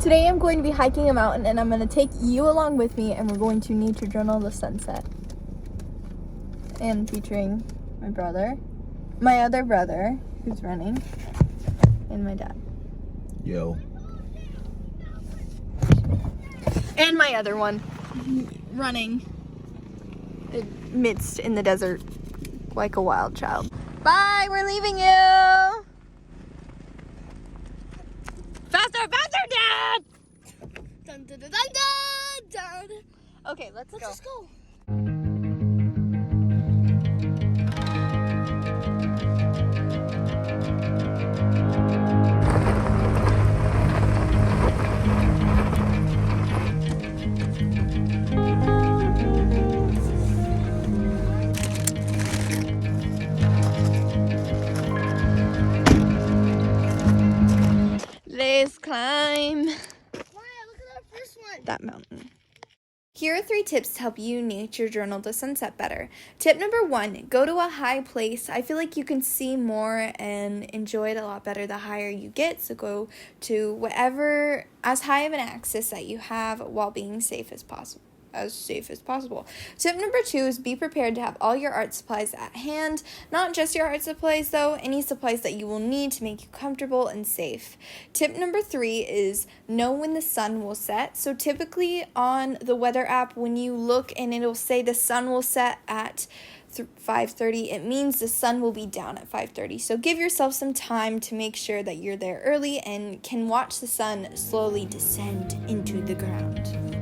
Today I'm going to be hiking a mountain and I'm going to take you along with me and we're going to nature journal the sunset. And featuring my brother, my other brother who's running, and my dad. Yo. And my other one running amidst in the desert like a wild child. Bye, we're leaving you. Faster, Dad! Dun, dun, dun, dun, dun, dun. Okay, let's just go. Let's climb Maya, look at that first one. that mountain. Here are 3 tips to help you nature journal the sunset better. Tip number 1, go to a high place. I feel like you can see more and enjoy it a lot better the higher you get. So go to whatever, as high of an access that you have while being safe as possible. Tip number 2 is be prepared to have all your art supplies at hand. Not just your art supplies though, any supplies that you will need to make you comfortable and safe. Tip number 3 is know when the sun will set. So typically on the weather app, when you look and it'll say the sun will set at 5:30, it means the sun will be down at 5:30. So give yourself some time to make sure that you're there early and can watch the sun slowly descend into the ground.